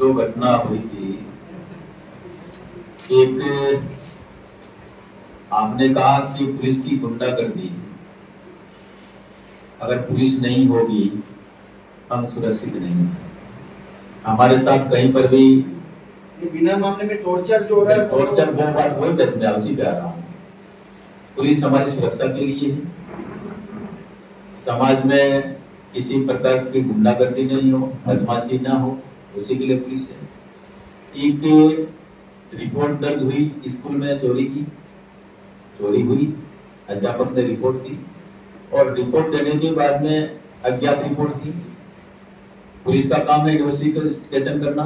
जो घटना हुई थी, एक आपने कहा कि पुलिस की गुंडागर्दी, अगर पुलिस नहीं होगी हम सुरक्षित नहीं हैं। हमारे साथ कहीं पर भी बिना मामले में टॉर्चर जो हो रहा है, टॉर्चर वो बात वही मैं उसी पे आ रहा हूँ। पुलिस हमारी सुरक्षा के लिए है, समाज में किसी प्रकार की गुंडागर्दी नहीं हो, बदमाशी ना हो, उसी के लिए पुलिस है। एक रिपोर्ट दर्ज हुई स्कूल में चोरी हुई, अध्यापक ने रिपोर्ट दी और रिपोर्ट देने के बाद में अज्ञात रिपोर्ट थी। पुलिस का काम है इन्वेस्टिगेशन करना।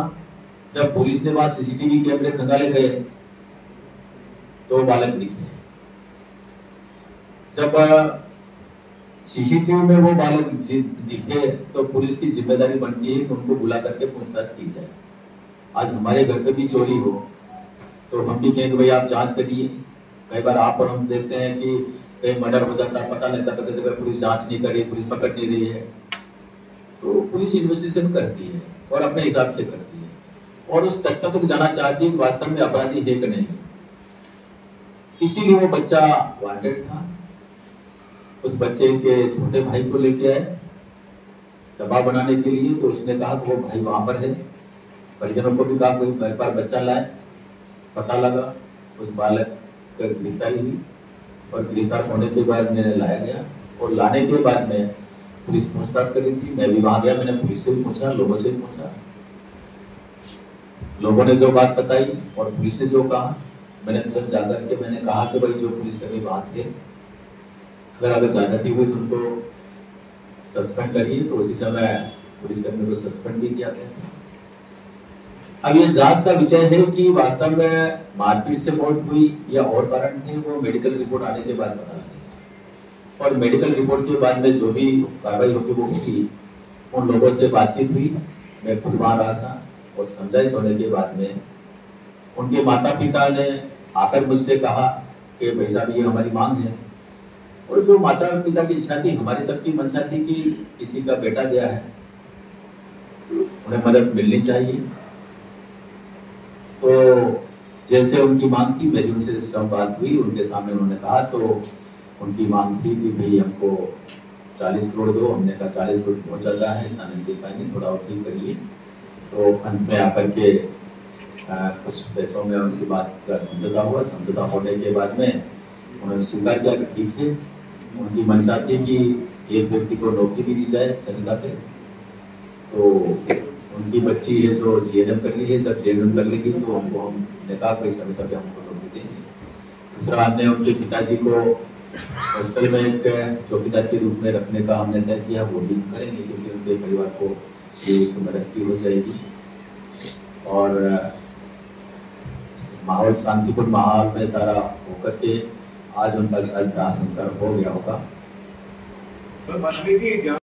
जब पुलिस ने वहां सीसीटीवी कैमरे खंगाले गए तो बालक दिखे। जब सीसीटीवी में वो बालक दिखे तो पुलिस की जिम्मेदारी बनती है कि उनको बुला करके पूछताछ की जाए। आज हमारे घर पे भी चोरी हो तो हम भी कहेंगे भाई आप जांच करिए। कई बार आप और हम देखते हैं कि कहीं मर्डर हो जाता है, पता लगता है, पुलिस जांच नहीं कर रही, पुलिस पकड़ नहीं रही है, तो पुलिस इन्वेस्टिगेशन करती है और अपने हिसाब से करती है और उस तथ्य तक जाना चाहती है कि वास्तव में अपराधी है कि नहीं। इसीलिए वो बच्चा वांटेड था। उस बच्चे के छोटे भाई को लेके आए दबाव बनाने के लिए, तो उसने कहा कि वो भाई वहां पर है। परिजनों को भी कहा कोई मेरे पास बच्चा लाए। पता लगा उस बालक की गिरफ्तारी हुई और गिरफ्तार होने के बाद मैंने लाया गया और लाने के बाद में पुलिस पूछताछ करी थी। मैं भी वहां गया, मैंने पुलिस से भी पूछा, लोगों से भी पूछा। लोगों ने जो बात बताई और पुलिस ने जो कहा, मैंने तुरंत जाकर के मैंने कहा कि भाई जो पुलिसकर्मी वहां थे, अगर ज्यादती हुई तो उनको सस्पेंड करिए। तो उसी समय पुलिसकर्मी को सस्पेंड भी किया गया। अब ये जांच का विषय है कि वास्तव में मारपीट से मौत हुई या और कारण थे, वो मेडिकल रिपोर्ट आने के बाद पता लगेगा। और मेडिकल रिपोर्ट के बाद में जो भी कार्रवाई होगी वो होगी। उन लोगों से बातचीत हुई, मैं खुद वहां रहा था और समझाइश होने के बाद में उनके माता पिता ने आकर मुझसे कहा कि भाई साहब ये हमारी मांग है। और जो माता पिता की इच्छा थी, हमारी सबकी मंशा थी कि किसी का बेटा गया है, उन्हें मदद मिलनी चाहिए। तो जैसे उनकी मांग थी, मेरी उनसे सब बात हुई, उनके सामने उन्होंने कहा, तो उनकी मांग थी कि भाई हमको 40 करोड़ दो। हमने कहा 40 करोड़ बहुत ज्यादा है, इतना नहीं दे पाएंगे, थोड़ा और ठीक करिए। तो अंत में आकर के कुछ पैसों में उनकी बात का समझौता हुआ। समझौता होने के बाद में उन्होंने स्वीकार किया कि ठीक है। उनकी मंशा थी कि एक व्यक्ति को नौकरी भी दी जाए संविदा पे। तो उनकी बच्ची है जो जीएनएम कर रही है, जब जीएनएम कर लेगी तो हमको हमने कहा कोई संविदा पे हमको नौकरी देंगे। दूसरा, हमने उनके पिताजी को हॉस्टल में एक चौकीदार के रूप में रखने का हमने तय किया, वो भी करेंगे क्योंकि उनके परिवार को एक मदद की हो जाएगी। और माहौल शांतिपूर्ण माहौल में सारा होकर के आज उनका शायद दाह संस्कार हो गया होगा।